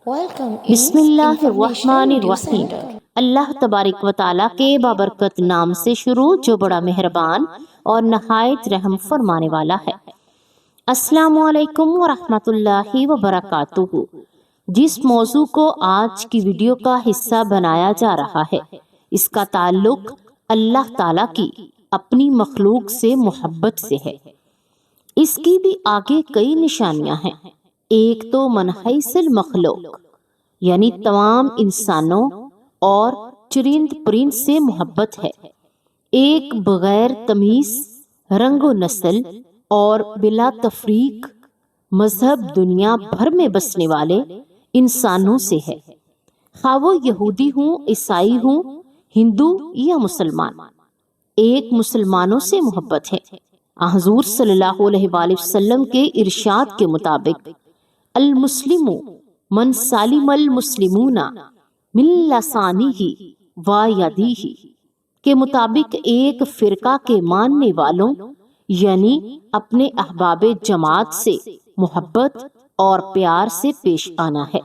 بسم اللہ الرحمن الرحیم۔ اللہ تبارک و تعالیٰ کے بابرکت نام سے شروع جو بڑا مہربان اور نہایت رحم فرمانے والا ہے۔ السلام علیکم ورحمۃ اللہ وبرکاتہ۔ جس موضوع کو آج کی ویڈیو کا حصہ بنایا جا رہا ہے، اس کا تعلق اللہ تعالیٰ کی اپنی مخلوق سے محبت سے ہے۔ اس کی بھی آگے کئی نشانیاں ہیں۔ ایک تو من حیث المخلوق یعنی تمام انسانوں اور چرند پرند سے محبت ہے۔ ایک بغیر تمیز رنگ و نسل اور بلا تفریق مذہب دنیا بھر میں بسنے والے انسانوں سے ہے، خواہ وہ یہودی ہوں، عیسائی ہوں، ہندو یا مسلمان۔ ایک مسلمانوں سے محبت ہے۔ حضور صلی اللہ علیہ وآلہ وسلم کے ارشاد کے مطابق المسلم من سالم المسلمون من لسانہ و یدہ کے مطابق ایک فرقہ کے ماننے والوں یعنی اپنے احباب جماعت سے محبت اور پیار سے پیش آنا ہے۔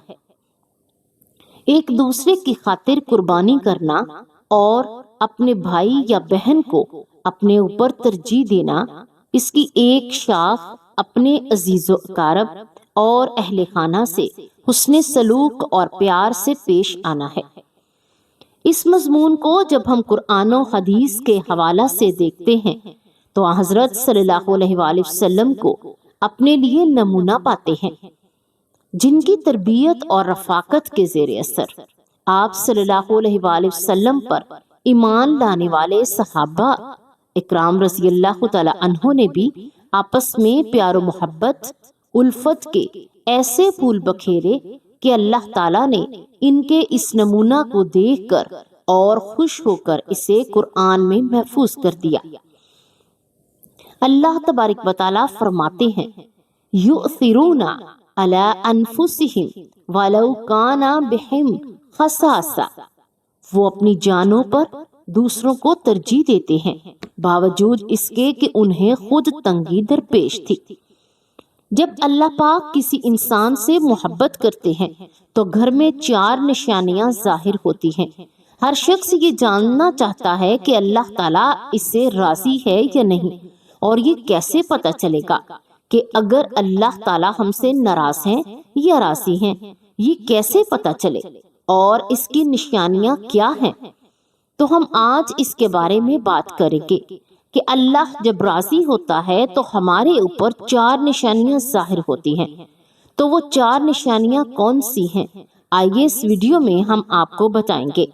ایک دوسرے کی خاطر قربانی کرنا اور اپنے بھائی یا بہن کو اپنے اوپر ترجیح دینا، اس کی ایک شاخ اپنے عزیز و اقارب اور اہل خانہ سے حسن سلوک اور پیار سے پیش آنا ہے۔ اس مضمون کو جب ہم قرآن و حدیث کے حوالہ سے دیکھتے ہیں تو حضرت صلی اللہ علیہ وآلہ وسلم کو اپنے لیے نمونہ پاتے ہیں، جن کی تربیت اور رفاقت کے زیر اثر آپ صلی اللہ علیہ وآلہ وسلم پر ایمان لانے والے صحابہ اکرام رضی اللہ تعالی عنہ نے بھی آپس میں پیار و محبت الفت کے ایسے پھول بکھیرے کہ اللہ تعالیٰ نے ان کے اس نمونہ کو دیکھ کر اور خوش ہو کر اسے قرآن میں محفوظ کر دیا۔ اللہ تبارک و تعالیٰ فرماتے ہیں یؤثرون علی انفسہم ولو کان بہم خصاصہ، وہ اپنی جانوں پر دوسروں کو ترجیح دیتے ہیں باوجود اس کے کہ انہیں خود تنگی درپیش تھی۔ جب اللہ پاک کسی انسان سے محبت کرتے ہیں تو گھر میں چار نشانیاں ظاہر ہوتی ہیں۔ ہر شخص یہ جاننا چاہتا ہے کہ اللہ تعالیٰ اس سے راضی ہے یا نہیں، اور یہ کیسے پتہ چلے گا کہ اگر اللہ تعالیٰ ہم سے ناراض ہیں یا راضی ہیں، یہ کیسے پتہ چلے اور اس کی نشانیاں کیا ہیں؟ تو ہم آج اس کے بارے میں بات کریں گے کہ اللہ جب راضی ہوتا ہے تو ہمارے اوپر چار نشانیاں ظاہر ہوتی ہیں۔ تو وہ چار نشانیاں کون سی ہیں؟ آئیے اس ویڈیو میں ہم آپ کو بتائیں گے۔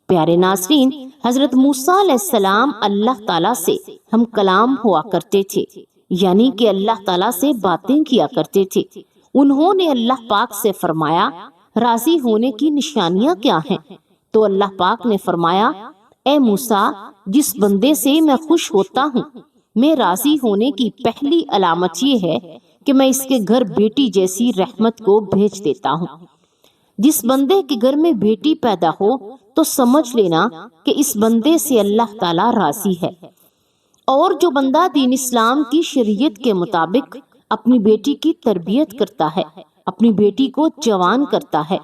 پیارے ناظرین، حضرت موسیٰ علیہ السلام اللہ تعالیٰ سے ہم کلام ہوا کرتے تھے، یعنی کہ اللہ تعالیٰ سے باتیں کیا کرتے تھے۔ انہوں نے اللہ پاک سے فرمایا راضی ہونے کی نشانیاں کیا ہیں؟ تو اللہ پاک نے فرمایا اے موسیٰ، جس بندے سے میں خوش ہوتا ہوں، میں راضی ہونے کی پہلی علامت یہ ہے کہ میں اس کے گھر بیٹی جیسی رحمت کو بھیج دیتا ہوں۔ جس بندے کے گھر میں بیٹی پیدا ہو تو سمجھ لینا کہ اس بندے سے اللہ تعالیٰ راضی ہے۔ اور جو بندہ دین اسلام کی شریعت کے مطابق اپنی بیٹی کی تربیت کرتا ہے، اپنی بیٹی کو جوان کرتا ہے،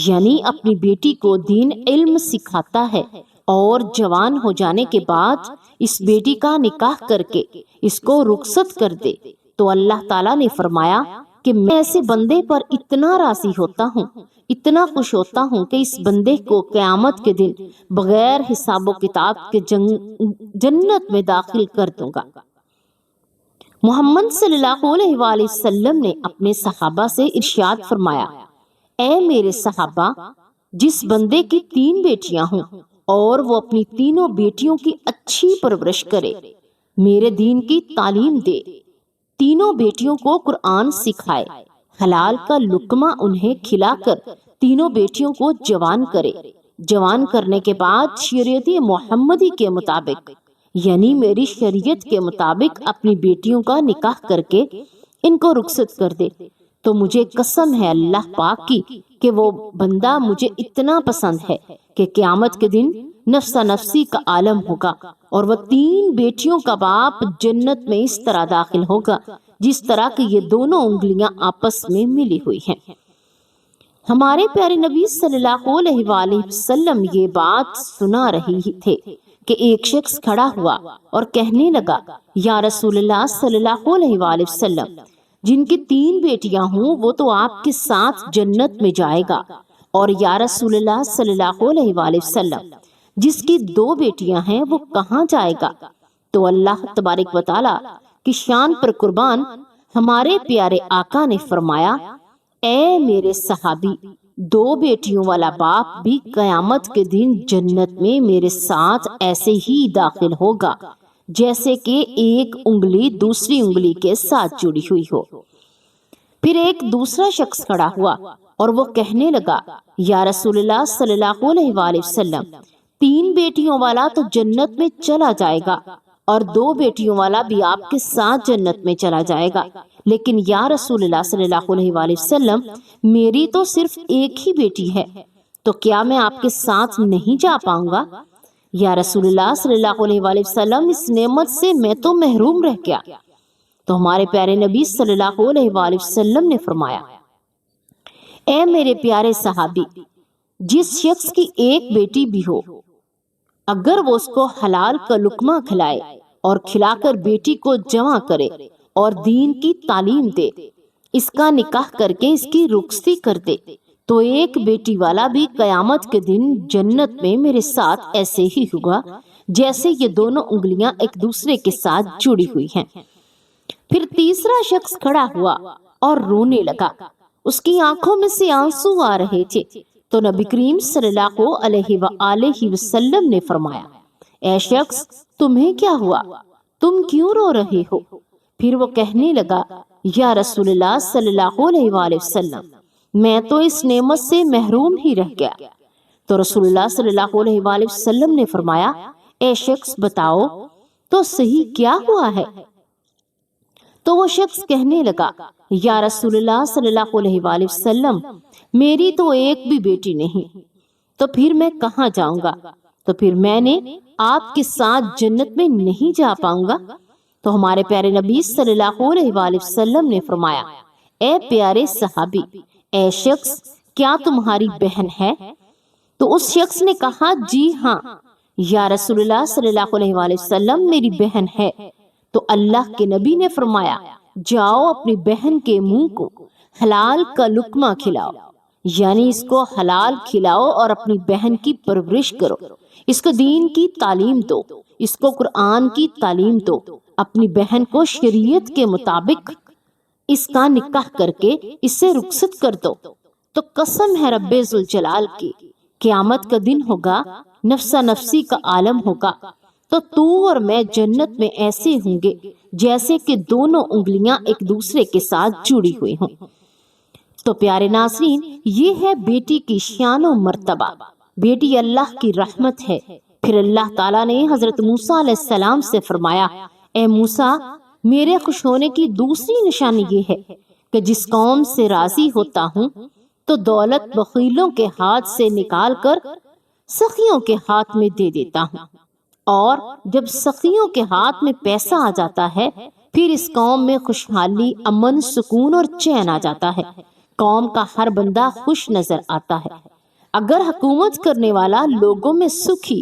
یعنی اپنی بیٹی کو دین علم سکھاتا ہے اور جوان ہو جانے کے بعد اس بیٹی کا نکاح کر کے اس کو رخصت کر دے، تو اللہ تعالیٰ نے فرمایا کہ میں ایسے بندے پر اتنا راضی ہوتا ہوں، اتنا خوش ہوتا ہوں کہ اس بندے کو قیامت کے دن بغیر حساب و کتاب کے جنت میں داخل کر دوں گا۔ محمد صلی اللہ علیہ وآلہ وسلم نے اپنے صحابہ سے ارشاد فرمایا اے میرے صحابہ، جس بندے کی 3 بیٹیاں ہوں اور وہ اپنی تینوں بیٹیوں کی اچھی پرورش کرے، میرے دین کی تعلیم دے، تینوں بیٹیوں کو قرآن سکھائے، حلال کا لقمہ انہیں کھلا کر تینوں بیٹیوں کو جوان کرے، جوان کرنے کے بعد شریعت محمدی کے مطابق یعنی میری شریعت کے مطابق اپنی بیٹیوں کا نکاح کر کے ان کو رخصت کر دے، تو مجھے قسم ہے اللہ پاک کی کہ وہ بندہ مجھے اتنا پسند ہے کہ قیامت کے دن نفسا نفسی کا عالم ہوگا، اور وہ 3 بیٹیوں کا باپ جنت میں اس طرح داخل ہوگا جس طرح کہ یہ دونوں انگلیاں آپس میں ملی ہوئی ہیں۔ ہمارے پیارے نبی صلی اللہ علیہ وآلہ وسلم یہ بات سنا رہی تھے کہ ایک شخص کھڑا ہوا اور کہنے لگا، یا رسول اللہ صلی اللہ علیہ وآلہ وسلم، جن کی 3 بیٹیاں ہوں وہ تو آپ کے ساتھ جنت میں جائے گا، اور یا رسول اللہ صلی اللہ علیہ وآلہ وسلم، جس کی 2 بیٹیاں ہیں وہ کہاں جائے گا؟ تو اللہ تبارک و تعالی کی شان پر قربان ہمارے پیارے آقا نے فرمایا، اے میرے صحابی، 2 بیٹیوں والا باپ بھی قیامت کے دن جنت میں میرے ساتھ ایسے ہی داخل ہوگا جیسے کہ ایک انگلی دوسری انگلی کے ساتھ جڑی ہوئی ہو۔ پھر ایک دوسرا شخص کھڑا ہوا اور وہ کہنے لگا، یا رسول اللہ صلی اللہ علیہ وآلہ وسلم، 3 بیٹیوں والا تو جنت میں چلا جائے گا اور 2 بیٹیوں والا بھی آپ کے ساتھ جنت میں چلا جائے گا، لیکن یا رسول اللہ صلی اللہ علیہ وآلہ وسلم، میری تو صرف ایک ہی بیٹی ہے، تو کیا میں آپ کے ساتھ نہیں جا پاؤں گا؟ یا رسول اللہ صلی اللہ علیہ وآلہ وسلم، اس نعمت سے میں تو محروم رہ گیا۔ تو ہمارے پیارے نبی صلی اللہ علیہ وآلہ وسلم نے فرمایا، اے میرے پیارے صحابی، جس شخص کی ایک بیٹی بھی ہو، اگر وہ اس کو حلال کا لقمہ کھلائے اور کھلا کر بیٹی کو جمع کرے اور دین کی تعلیم دے، اس کا نکاح کر کے اس کی رخصتی کر دے، تو ایک بیٹی والا بھی قیامت کے دن جنت میں میرے ساتھ ایسے ہی ہوگا جیسے یہ دونوں انگلیاں ایک دوسرے کے ساتھ جڑی ہوئی ہیں۔ پھر تیسرا شخص کھڑا ہوا اور رونے لگا، اس کی آنکھوں میں سے آنسو آ رہے تھے، تو نبی کریم صلی اللہ علیہ وآلہ وسلم نے فرمایا، اے شخص، تمہیں کیا ہوا؟ تم کیوں رو رہے ہو؟ پھر وہ کہنے لگا، یا رسول اللہ صلی اللہ علیہ وآلہ وسلم، میں تو اس نعمت سے محروم ہی رہ گیا۔ تو رسول اللہ صلی اللہ علیہ وآلہ وسلم نے فرمایا، اے شخص، بتاؤ تو صحیح کیا ہوا ہے؟ تو وہ شخص کہنے لگا، یا رسول اللہ صلی اللہ علیہ وآلہ وسلم، میری تو ایک بھی بیٹی نہیں، تو پھر میں کہاں جاؤں گا؟ تو پھر میں نے آپ کے ساتھ جنت میں نہیں جا پاؤں گا؟ تو ہمارے پیارے نبی صلی اللہ علیہ وآلہ وسلم نے فرمایا، اے پیارے صحابی، اے شخص، کیا تمہاری بہن ہے؟ تو اس شخص نے کہا، جی ہاں یا رسول اللہ صلی اللہ علیہ وآلہ وسلم، میری بہن ہے۔ تو اللہ کے نبی نے فرمایا، جاؤ اپنی بہن کے منہ کو حلال کا لقمہ کھلاؤ، یعنی اس کو حلال کھلاؤ اور اپنی بہن کی پرورش کرو، اس کو دین کی تعلیم دو، اس کو قرآن کی تعلیم دو، اپنی بہن کو شریعت کے مطابق اس کا نکاح کر کے اس سے رخصت کر دو۔ تو قسم ہے رب ذوالجلال کی، قیامت کا دن ہوگا، نفسا نفسی کا عالم ہوگا، تو اور میں جنت میں ایسے ہوں گے جیسے کہ دونوں انگلیاں ایک دوسرے کے ساتھ جڑی ہوئی ہوں۔ تو پیارے ناظرین، یہ ہے بیٹی کی شان و مرتبہ۔ بیٹی اللہ کی رحمت ہے۔ پھر اللہ تعالیٰ نے حضرت موسیٰ علیہ السلام سے فرمایا، اے موسیٰ، میرے خوش ہونے کی دوسری نشانی یہ ہے کہ جس قوم سے راضی ہوتا ہوں تو دولت بخیلوں کے ہاتھ سے نکال کر سخیوں کے ہاتھ میں دے دیتا ہوں، اور جب سخیوں کے ہاتھ میں پیسہ آ جاتا ہے پھر اس قوم میں خوشحالی، امن، سکون اور چین آ جاتا ہے، قوم کا ہر بندہ خوش نظر آتا ہے۔ اگر حکومت کرنے والا لوگوں میں سکھی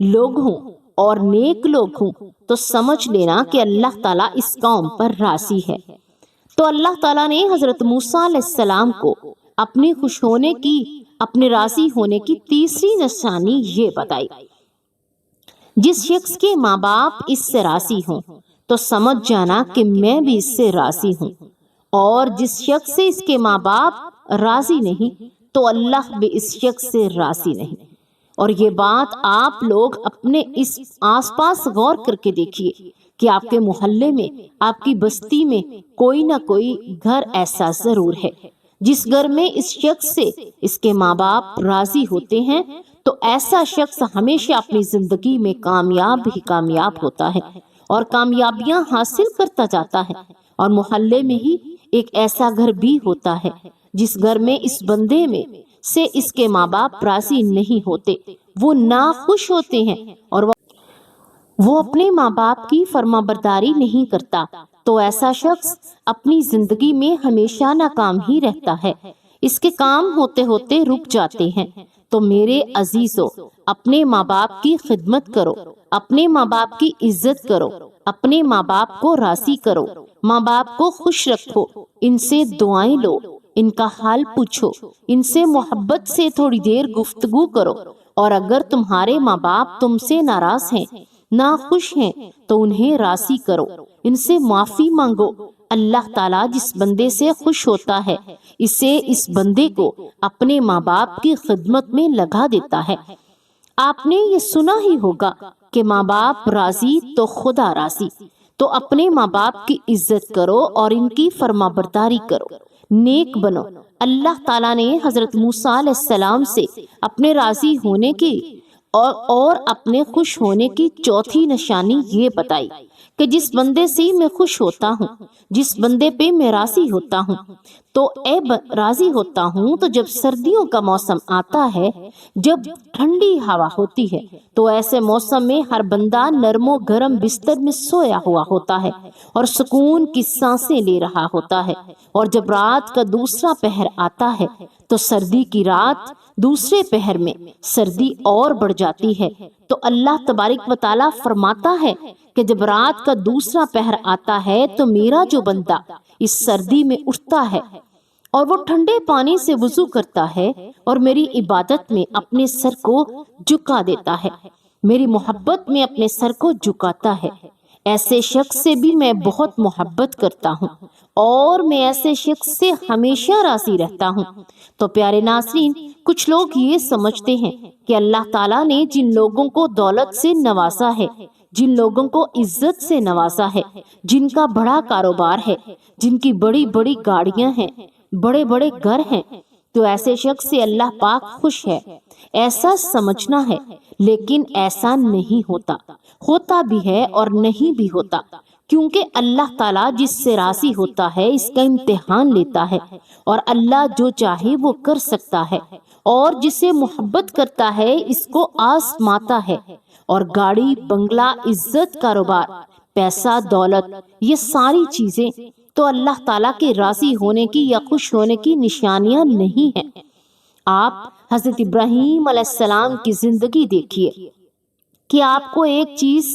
لوگ ہوں اور نیک لوگ ہوں تو سمجھ لینا کہ اللہ تعالیٰ اس قوم پر راضی ہے۔ تو اللہ تعالیٰ نے حضرت موسیٰ علیہ السلام کو اپنے خوش ہونے کی، اپنے راضی ہونے کی تیسری نشانی یہ بتائی، جس شخص کے ماں باپ اس سے راضی ہوں تو سمجھ جانا کہ میں بھی اس سے راضی ہوں، اور جس شخص سے اس کے ماں باپ راضی نہیں تو اللہ بھی اس شخص سے راضی نہیں۔ اور یہ بات آپ لوگ اپنے اس آس پاس غور کر کے دیکھیے کہ آپ کے محلے میں، آپ کی بستی میں کوئی نہ کوئی گھر ایسا ضرور ہے جس گھر میں اس شخص سے اس کے ماں باپ راضی ہوتے ہیں، تو ایسا شخص ہمیشہ اپنی زندگی میں کامیاب ہی کامیاب ہوتا ہے اور کامیابیاں حاصل کرتا جاتا ہے۔ اور محلے میں ہی ایک ایسا گھر بھی ہوتا ہے جس گھر میں اس بندے میں سے اس کے ماں باپ راضی نہیں ہوتے، وہ ناخوش ہوتے ہیں اور وہ اپنے ماں باپ کی فرما برداری نہیں کرتا، تو ایسا شخص اپنی زندگی میں ہمیشہ ناکام ہی رہتا ہے۔ اس کے کام ہوتے ہوتے رک جاتے ہیں۔ تو میرے عزیزو، اپنے ماں باپ کی خدمت کرو، اپنے ماں باپ کی عزت کرو، اپنے ماں باپ کو راضی کرو، ماں باپ کو خوش رکھو، ان سے دعائیں لو، ان کا حال پوچھو، ان سے محبت سے تھوڑی دیر گفتگو کرو، اور اگر تمہارے ماں باپ تم سے ناراض ہیں، ناخوش ہیں، تو انہیں راضی کرو، ان سے معافی مانگو۔ اللہ تعالیٰ جس بندے سے خوش ہوتا ہے، اس بندے کو اپنے ماں باپ کی خدمت میں لگا دیتا ہے۔ آپ نے یہ سنا ہی ہوگا کہ ماں باپ راضی تو خدا راضی۔ تو اپنے ماں باپ کی عزت کرو اور ان کی فرما برداری کرو، نیک بنو۔ اللہ تعالیٰ نے حضرت موسیٰ علیہ السلام سے اپنے راضی ہونے کی اور اپنے خوش ہونے کی چوتھی نشانی یہ بتائی کہ جس بندے سے میں خوش ہوتا ہوں، جس بندے پہ میں راضی ہوتا ہوں، تو راضی ہوتا ہوں تو جب سردیوں کا موسم آتا ہے، جب ٹھنڈی ہوا ہوتی ہے، تو ایسے موسم میں ہر بندہ نرم و گرم بستر میں سویا ہوا ہوتا ہے اور سکون کی سانسیں لے رہا ہوتا ہے۔ اور جب رات کا دوسرا پہر آتا ہے تو سردی کی رات دوسرے پہر میں سردی اور بڑھ جاتی ہے۔ تو اللہ تبارک و تعالیٰ فرماتا ہے کہ جب رات کا دوسرا پہر آتا ہے تو میرا جو بندہ اس سردی میں اٹھتا ہے اور وہ ٹھنڈے پانی سے وضو کرتا ہے اور میری عبادت میں اپنے سر کو جھکا دیتا ہے، میری محبت میں اپنے سر کو جھکاتا ہے، ایسے شخص سے بھی میں بہت محبت کرتا ہوں اور میں ایسے شخص سے ہمیشہ راضی رہتا ہوں۔ تو پیارے ناظرین، کچھ لوگ یہ سمجھتے ہیں کہ اللہ تعالیٰ نے جن لوگوں کو دولت سے نوازا ہے، جن لوگوں کو عزت سے نوازا ہے، جن کا بڑا کاروبار ہے، جن کی بڑی بڑی گاڑیاں ہیں، بڑے بڑے گھر ہیں، تو ایسے شخص سے اللہ پاک خوش ہے، ایسا سمجھنا ہے۔ لیکن ایسا نہیں ہوتا، ہوتا بھی ہے اور نہیں بھی ہوتا، کیونکہ اللہ تعالیٰ جس سے راضی ہوتا ہے اس کا امتحان لیتا ہے، اور اللہ جو چاہے وہ کر سکتا ہے، اور جسے محبت کرتا ہے اس کو آزماتا ہے۔ اور گاڑی، بنگلہ، عزت، کاروبار، پیسہ، دولت، یہ ساری چیزیں تو اللہ تعالیٰ کے راضی ہونے کی یا خوش ہونے کی نشانیاں نہیں ہیں۔ آپ حضرت ابراہیم علیہ السلام کی زندگی دیکھیے کہ آپ کو ایک چیز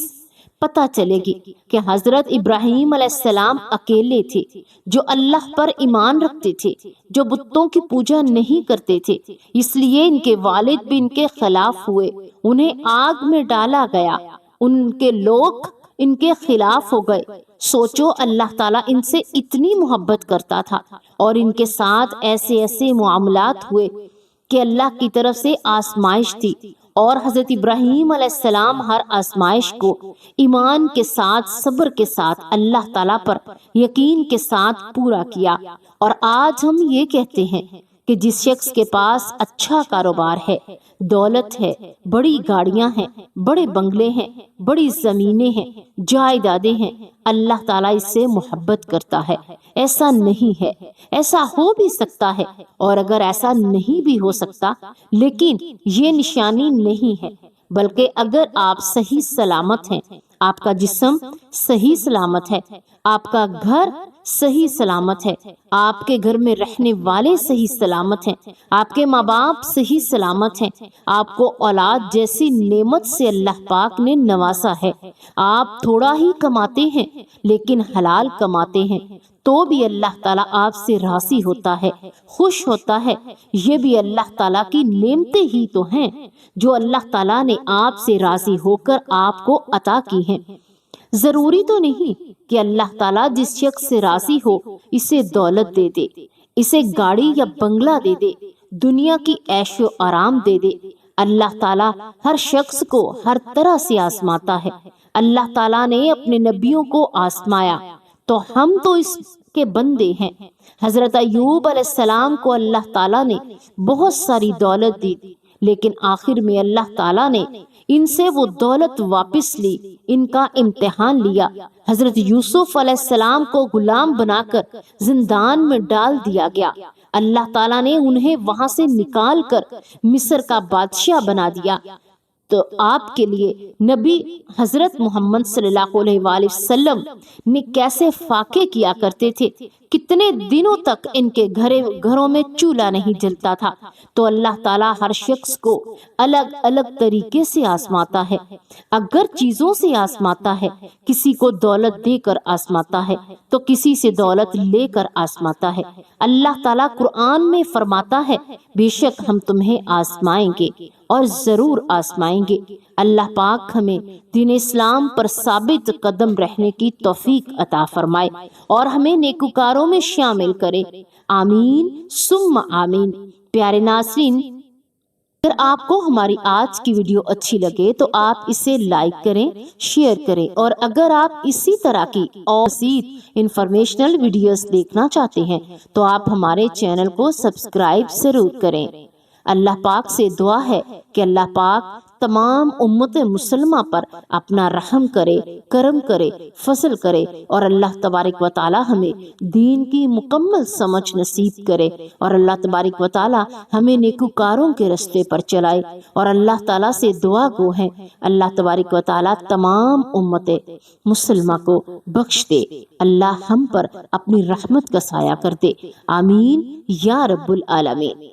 پتہ چلے گی کہ حضرت ابراہیم علیہ السلام اکیلے تھے جو اللہ پر ایمان رکھتے تھے، جو بتوں کی پوجا نہیں کرتے تھے، اس لیے ان کے والد بھی ان کے خلاف ہوئے، انہیں آگ میں ڈالا گیا، ان کے لوگ ان کے خلاف ہو گئے۔ سوچو، اللہ تعالیٰ ان سے اتنی محبت کرتا تھا اور ان کے ساتھ ایسے ایسے معاملات ہوئے کہ اللہ کی طرف سے آزمائش تھی، اور حضرت ابراہیم علیہ السلام ہر آزمائش کو ایمان کے ساتھ، صبر کے ساتھ، اللہ تعالیٰ پر یقین کے ساتھ پورا کیا۔ اور آج ہم یہ کہتے ہیں کہ جس شخص کے پاس اچھا کاروبار ہے، دولت ہے، بڑی گاڑیاں ہیں، بڑے بنگلے ہیں، بڑی زمینیں ہیں، جائیدادیں ہیں، اللہ تعالیٰ اس سے محبت کرتا ہے۔ ایسا نہیں ہے، ایسا ہو بھی سکتا ہے، اور اگر ایسا نہیں بھی ہو سکتا، لیکن یہ نشانی نہیں ہے، بلکہ اگر آپ صحیح سلامت ہیں، آپ کا جسم صحیح سلامت ہے، آپ کا گھر صحیح سلامت ہے، آپ کے گھر میں رہنے والے صحیح سلامت ہیں، آپ کے ماں باپ صحیح سلامت ہیں، آپ کو اولاد جیسی نعمت سے اللہ پاک نے نوازا ہے، آپ تھوڑا ہی کماتے ہیں لیکن حلال کماتے ہیں، تو بھی اللہ تعالیٰ آپ سے راضی ہوتا ہے، خوش ہوتا ہے۔ یہ بھی اللہ تعالیٰ کی نعمتیں ہی تو ہیں جو اللہ تعالیٰ نے آپ سے راضی ہو کر آپ کو عطا کی ہیں۔ ضروری تو نہیں کہ اللہ تعالیٰ جس شخص سے راضی ہو اسے دولت دے دے، اسے گاڑی یا بنگلہ دے دے، دنیا کی عیش و آرام دے دے۔ اللہ تعالیٰ ہر شخص کو ہر طرح سے آزماتا ہے۔ اللہ تعالیٰ نے اپنے نبیوں کو آزمایا تو ہم تو اس کے بندے ہیں۔ حضرت ایوب علیہ السلام کو اللہ تعالیٰ نے بہت ساری دولت دی، لیکن آخر میں اللہ تعالیٰ نے ان سے وہ دولت واپس لی، ان کا امتحان لیا۔ حضرت یوسف علیہ السلام کو غلام بنا کر زندان میں ڈال دیا گیا، اللہ تعالیٰ نے انہیں وہاں سے نکال کر مصر کا بادشاہ بنا دیا۔ تو آپ کے لیے نبی حضرت محمد صلی اللہ علیہ وآلہ وسلم نے کیسے فاقے کیا کرتے تھے، کتنے دنوں تک ان کے گھروں میں چولہا نہیں جلتا تھا۔ تو اللہ تعالیٰ ہر شخص کو الگ الگ طریقے سے آزماتا ہے، اگر چیزوں سے آزماتا ہے، کسی کو دولت دے کر آزماتا ہے تو کسی سے دولت لے کر آزماتا ہے۔ اللہ تعالیٰ قرآن میں فرماتا ہے بے شک ہم تمہیں آزمائیں گے اور ضرور آزمائیں گے۔ اللہ پاک ہمیں دین اسلام پر ثابت قدم رہنے کی توفیق عطا فرمائے اور ہمیں نیکوکاروں میں شامل کرے، آمین ثم آمین۔ پیارے ناظرین، اگر آپ کو ہماری آج کی ویڈیو اچھی لگے تو آپ اسے لائک کریں، شیئر کریں، اور اگر آپ اسی طرح کی اور مزید انفارمیشنل ویڈیوز دیکھنا چاہتے ہیں تو آپ ہمارے چینل کو سبسکرائب ضرور کریں۔ اللہ پاک سے دعا ہے کہ اللہ پاک تمام امت مسلمہ پر اپنا رحم کرے، کرم کرے، فضل کرے، اور اللہ تبارک و تعالی ہمیں دین کی مکمل سمجھ نصیب کرے، اور اللہ تبارک و تعالی ہمیں نیکوکاروں کے رستے پر چلائے، اور اللہ تعالیٰ سے دعا گو ہیں اللہ تبارک و تعالی تمام امت مسلمہ کو بخش دے، اللہ ہم پر اپنی رحمت کا سایہ کر دے، آمین یا رب العالمین۔